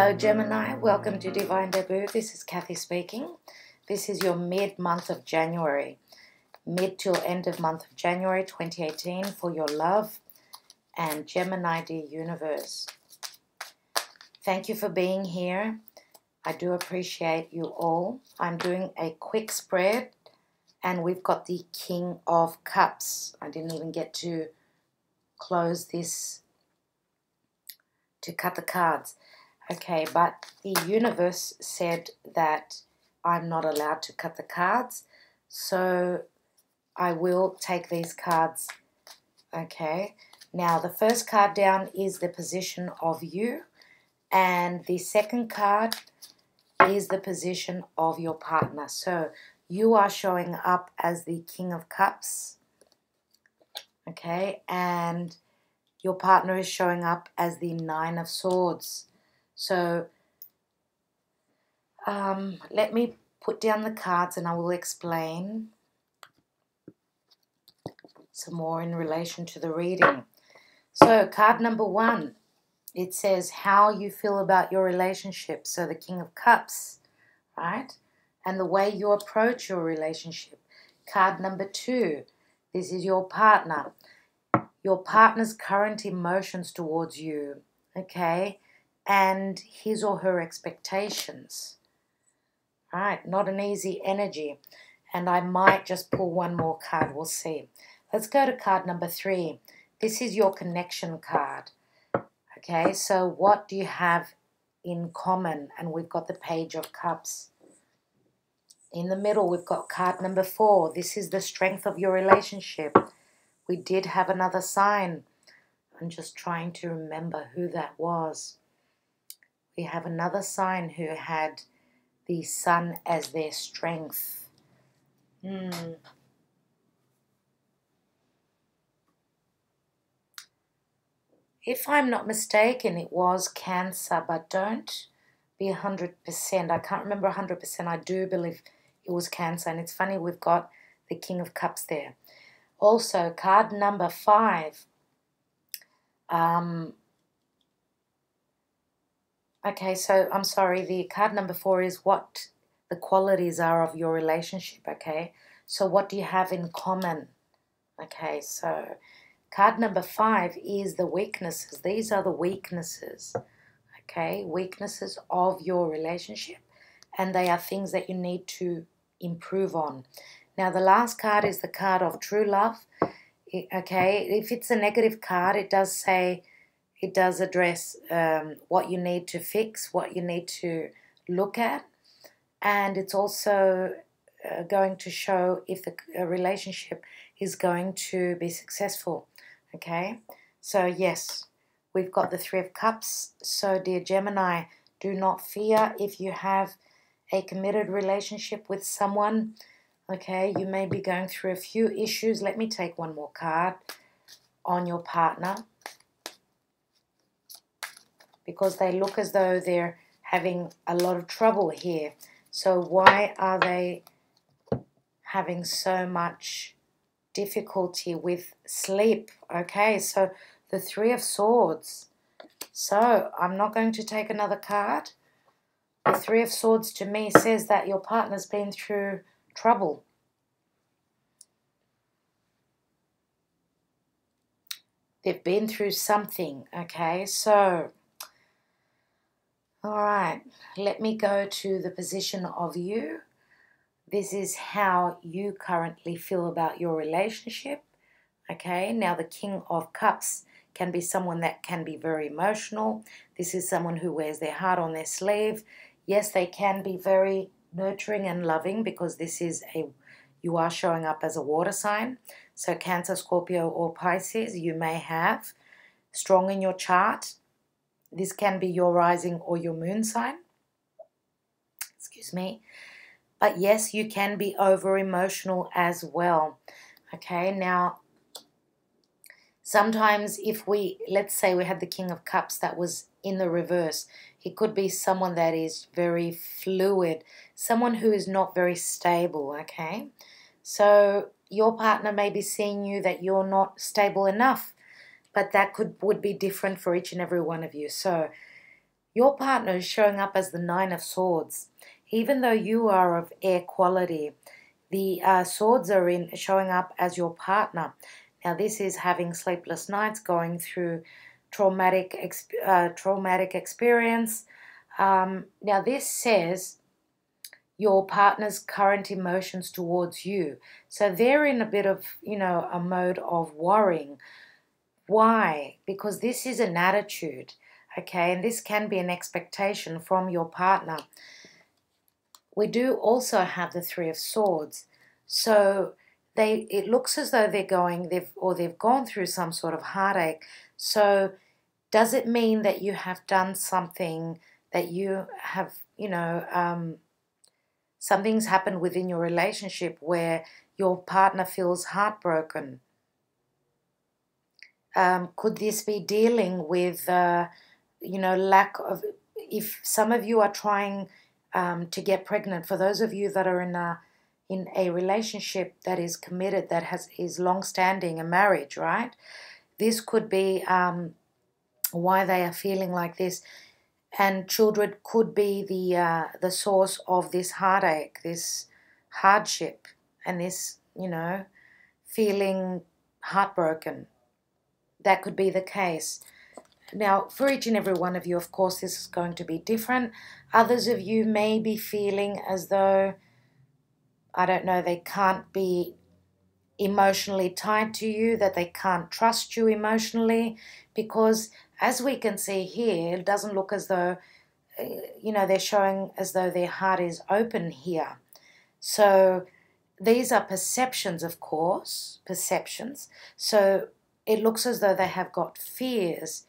Hello Gemini, welcome to Divine Debut. This is Kathy speaking. This is your mid-month of January, mid till end of month of January 2018 for your love and Gemini dear universe. Thank you for being here. I do appreciate you all. I'm doing a quick spread and we've got the King of Cups. I didn't even get to close this to cut the cards. Okay, but the universe said that I'm not allowed to cut the cards, so I will take these cards. Okay, now the first card down is the position of you, and the second card is the position of your partner. So you are showing up as the King of Cups, okay, and your partner is showing up as the Nine of Swords. So let me put down the cards and I will explain some more in relation to the reading. So card number one, it says how you feel about your relationship. So the King of Cups, right? And the way you approach your relationship. Card number two, this is your partner. Your partner's current emotions towards you, okay? And his or her expectations. Right, not an easy energy. And I might just pull one more card, we'll see. Let's go to card number three. This is your connection card. Okay, so what do you have in common? And we've got the Page of Cups. In the middle, we've got card number four. This is the strength of your relationship. We did have another sign. I'm just trying to remember who that was. We have another sign who had the sun as their strength. If I'm not mistaken, it was Cancer, but don't be 100%. I can't remember 100%. I do believe it was Cancer, and it's funny we've got the King of Cups there. Also, card number five. Okay, so I'm sorry, the card number four is what the qualities are of your relationship, okay? So what do you have in common? Okay, so card number five is the weaknesses. These are the weaknesses, okay? Weaknesses of your relationship, and they are things that you need to improve on. Now, the last card is the card of true love, okay? If it's a negative card, it does say, it does address what you need to fix, what you need to look at, and it's also going to show if the relationship is going to be successful, okay? So yes, we've got the Three of Cups. So dear Gemini, do not fear if you have a committed relationship with someone, okay? You may be going through a few issues. Let me take one more card on your partner, because they look as though they're having a lot of trouble here. So why are they having so much difficulty with sleep? Okay, so the Three of Swords. So I'm not going to take another card. The Three of Swords to me says that your partner's been through trouble. They've been through something, okay? So all right, let me go to the position of you. This is how you currently feel about your relationship. Okay, now the King of Cups can be someone that can be very emotional. This is someone who wears their heart on their sleeve. Yes, they can be very nurturing and loving, because this is you are showing up as a water sign. So Cancer, Scorpio, or Pisces, you may have strong in your chart. This can be your rising or your moon sign. Excuse me. But yes, you can be over emotional as well. Okay, now sometimes if let's say we had the King of Cups that was in the reverse, it could be someone that is very fluid, someone who is not very stable, okay? So your partner may be seeing you that you're not stable enough, but that would be different for each and every one of you. So Your partner is showing up as the Nine of Swords. Even though you are of air quality, the swords are showing up as your partner. Now this is having sleepless nights, going through traumatic experience. Now this says your partner's current emotions towards you. So they're in a bit of, a mode of worrying. Why? Because this is an attitude, okay? And this can be an expectation from your partner. We do also have the Three of Swords. So it looks as though they've gone through some sort of heartache. So does it mean that you have done something, that you have, something's happened within your relationship where your partner feels heartbroken? Could this be dealing with, lack of, if some of you are trying to get pregnant, for those of you that are in a relationship that is committed, that is long-standing, a marriage, right? This could be why they are feeling like this. And children could be the source of this heartache, this hardship, and this, feeling heartbroken. That could be the case. Now, for each and every one of you, of course, this is going to be different. Others of you may be feeling as though, I don't know, they can't be emotionally tied to you, that they can't trust you emotionally, because as we can see here, it doesn't look as though, they're showing as though their heart is open here. So these are perceptions, of course, perceptions. So it looks as though they have got fears.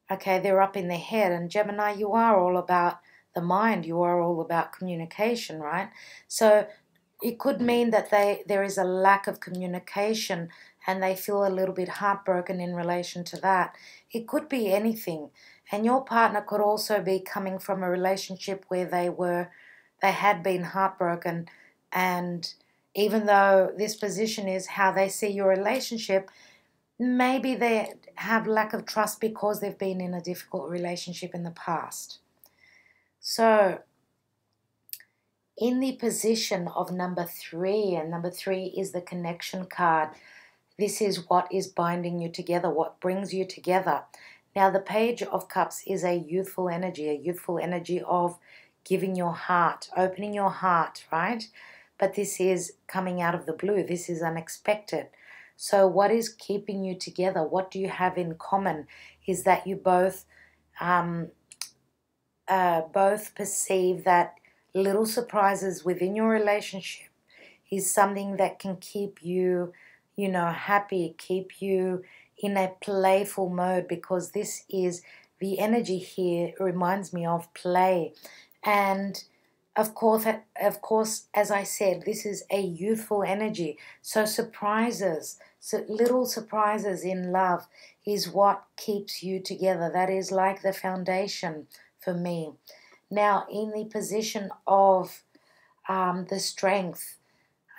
Okay, they're up in their head. And Gemini, you are all about the mind. You are all about communication, right? So it could mean that there is a lack of communication and they feel a little bit heartbroken in relation to that. It could be anything. And your partner could also be coming from a relationship where they had been heartbroken, and even though this position is how they see your relationship, maybe they have lack of trust because they've been in a difficult relationship in the past. So in the position of number 3, and number 3 is the connection card. This is what is binding you together, what brings you together. Now the Page of Cups is a youthful energy of giving your heart, opening your heart, right? But this is coming out of the blue. This is unexpected. So what is keeping you together? What do you have in common? Is that you both perceive that little surprises within your relationship is something that can keep you, happy, keep you in a playful mode, because this is the energy here. It reminds me of play. And of course, as I said, this is a youthful energy. So surprises, so little surprises in love is what keeps you together. That is like the foundation for me. Now, in the position of the strength,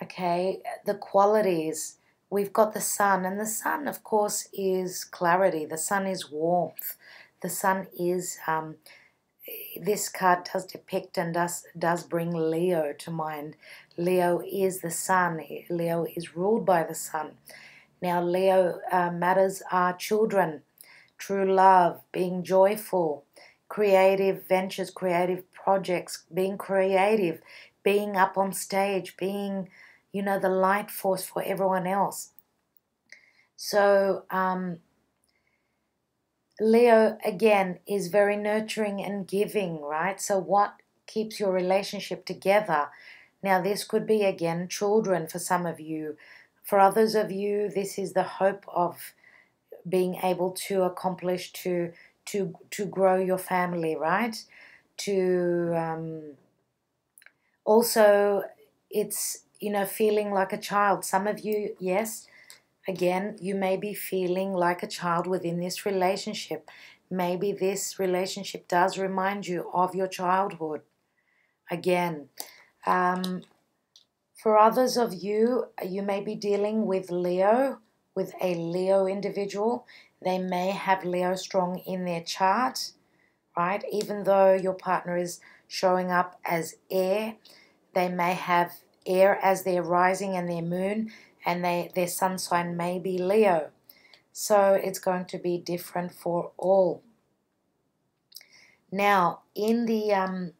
okay, the qualities, we've got the sun. And the sun, of course, is clarity. The sun is warmth. The sun is... this card does depict and does bring Leo to mind. Leo is the sun. Leo is ruled by the sun. Now, Leo matters are children, true love, being joyful, creative ventures, creative projects, being creative, being up on stage, being, the light force for everyone else. So, Leo, again, is very nurturing and giving, right? So what keeps your relationship together? Now, this could be, again, children for some of you. For others of you, this is the hope of being able to accomplish, to grow your family, right? Also, it's, feeling like a child. Some of you, yes, again, you may be feeling like a child within this relationship. Maybe this relationship does remind you of your childhood. Again, for others of you, you may be dealing with Leo, with a Leo individual. They may have Leo strong in their chart, right? Even though your partner is showing up as air, they may have air as their rising and their moon, and their sun sign may be Leo. So it's going to be different for all. Now, in the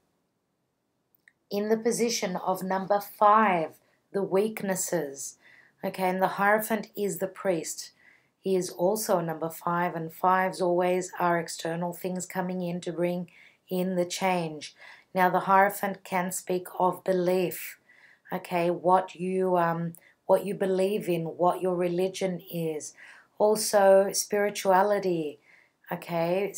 position of number 5, the weaknesses, okay, and the Hierophant is the priest. He is also number 5, and 5s always are external things coming in to bring in the change. Now, the Hierophant can speak of belief, okay, what you believe in, what your religion is. Also, spirituality, okay,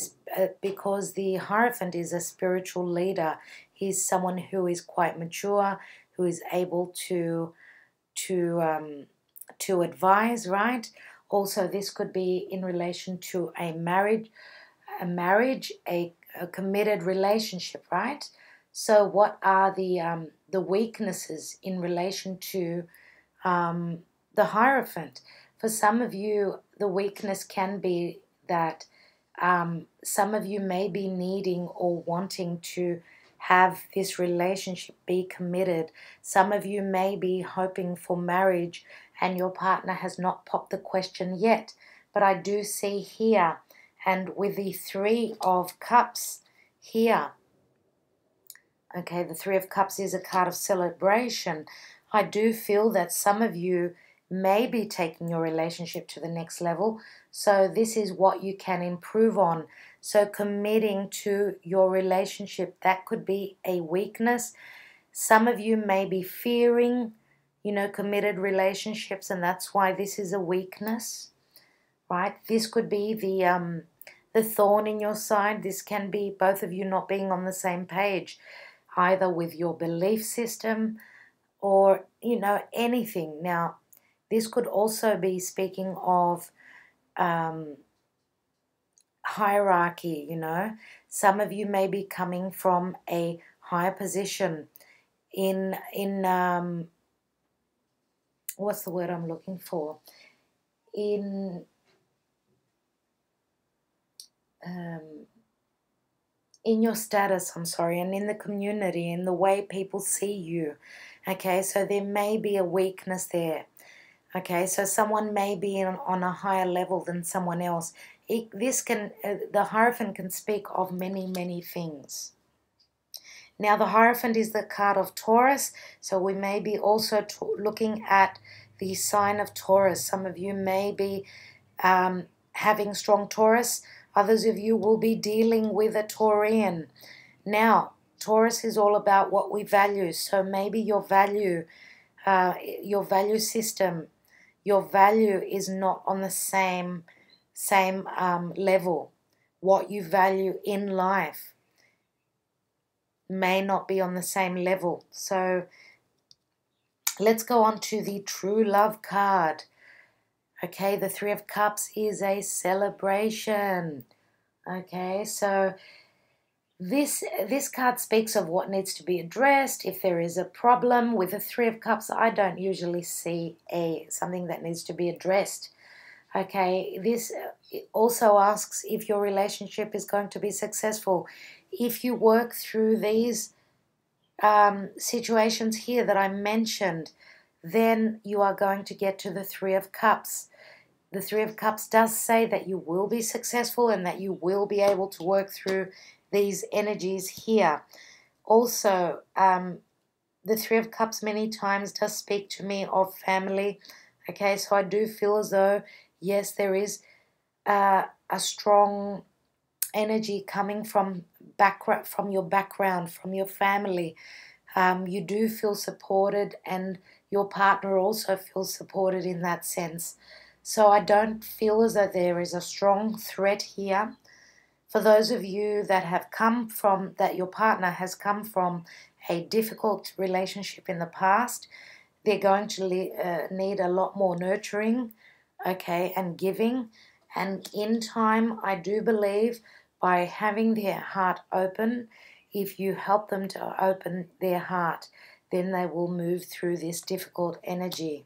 because the Hierophant is a spiritual leader. He's someone who is quite mature, who is able to advise, right? Also, this could be in relation to a marriage, a committed relationship, right? So, what are the weaknesses in relation to the Hierophant? For some of you, the weakness can be that some of you may be needing or wanting to have this relationship be committed. Some of you may be hoping for marriage and your partner has not popped the question yet. But I do see here, and with the 3 of Cups here, okay, the 3 of Cups is a card of celebration. I do feel that some of you may be taking your relationship to the next level. So this is what you can improve on. So committing to your relationship, that could be a weakness. Some of you may be fearing, committed relationships, and that's why this is a weakness, right? This could be the thorn in your side. This can be both of you not being on the same page, either with your belief system or, anything. Now, this could also be speaking of hierarchy, Some of you may be coming from a higher position in what's the word I'm looking for? In your status, and in the community, in the way people see you. Okay, so there may be a weakness there. Okay, so someone may be on a higher level than someone else. The Hierophant can speak of many, many things. Now, the Hierophant is the card of Taurus, so we may be also looking at the sign of Taurus. Some of you may be having strong Taurus. Others of you will be dealing with a Taurian. Now, Taurus is all about what we value. So maybe your value system, your value is not on the same level. What you value in life may not be on the same level. So let's go on to the true love card. Okay, the 3 of Cups is a celebration. Okay, so this card speaks of what needs to be addressed. If there is a problem with the 3 of Cups, I don't usually see something that needs to be addressed. Okay, this also asks if your relationship is going to be successful. If you work through these situations here that I mentioned, then you are going to get to the 3 of Cups. The 3 of Cups does say that you will be successful and that you will be able to work through these energies here. Also, the 3 of Cups many times does speak to me of family. Okay, so I do feel as though, yes, there is a strong energy coming from your background, from your family. You do feel supported, and your partner also feels supported in that sense. So I don't feel as though there is a strong threat here. For those of you that that your partner has come from a difficult relationship in the past, they're going to need a lot more nurturing, okay, and giving. And in time, I do believe by having their heart open, if you help them to open their heart, then they will move through this difficult energy.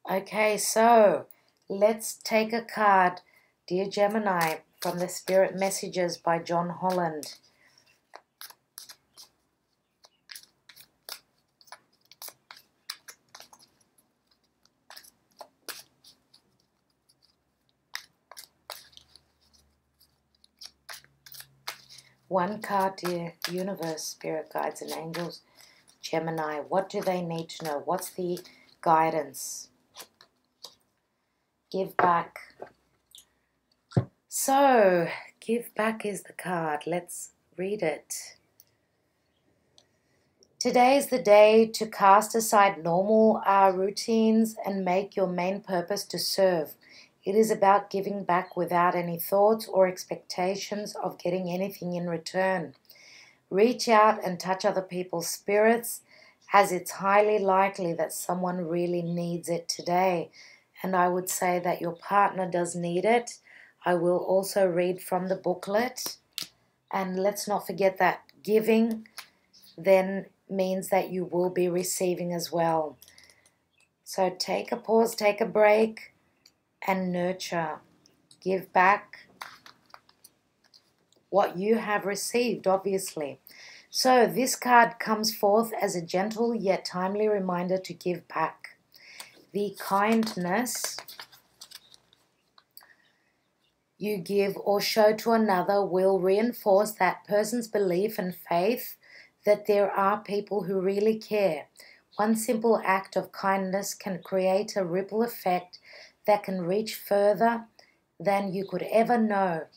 Okay, so Let's take a card, dear Gemini, from the Spirit Messages by John Holland. One card, dear Universe, Spirit Guides and Angels. Gemini, what do they need to know? What's the guidance? Give back. So, give back is the card. Let's read it. Today is the day to cast aside normal routines and make your main purpose to serve. It is about giving back without any thoughts or expectations of getting anything in return. Reach out and touch other people's spirits, as it's highly likely that someone really needs it today. And I would say that your partner does need it. I will also read from the booklet. And let's not forget that giving then means that you will be receiving as well. So take a pause, take a break, and nurture. Give back what you have received, obviously. So this card comes forth as a gentle yet timely reminder to give back. The kindness you give or show to another will reinforce that person's belief and faith that there are people who really care. One simple act of kindness can create a ripple effect that can reach further than you could ever know.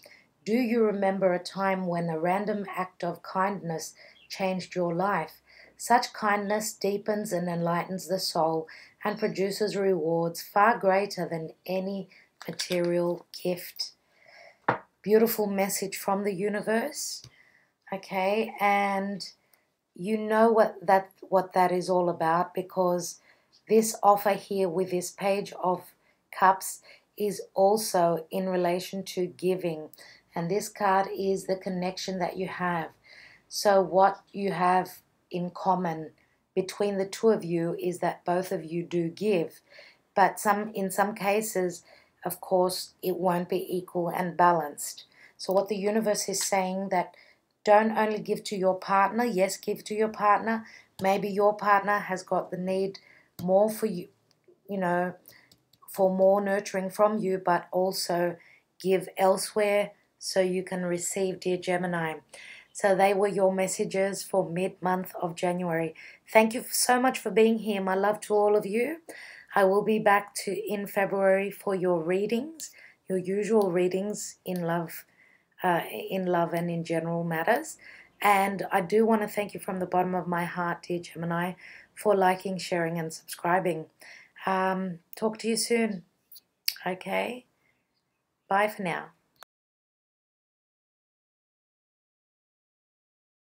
Do you remember a time when a random act of kindness changed your life? Such kindness deepens and enlightens the soul and produces rewards far greater than any material gift. Beautiful message from the universe. Okay, and you know what that is all about, because this offer here with this Page of Cups is also in relation to giving. And this card is the connection that you have. So what you have in common between the two of you is that both of you do give. But in some cases, of course, it won't be equal and balanced. So what the universe is saying, that don't only give to your partner. Yes, give to your partner. Maybe your partner has got the need more for you, for more nurturing from you, but also give elsewhere so you can receive, dear Gemini. So they were your messages for mid-month of January. Thank you so much for being here. My love to all of you. I will be back in February for your readings, your usual readings in love and in general matters. And I do want to thank you from the bottom of my heart, dear Gemini, for liking, sharing, and subscribing. Talk to you soon. Okay? Bye for now.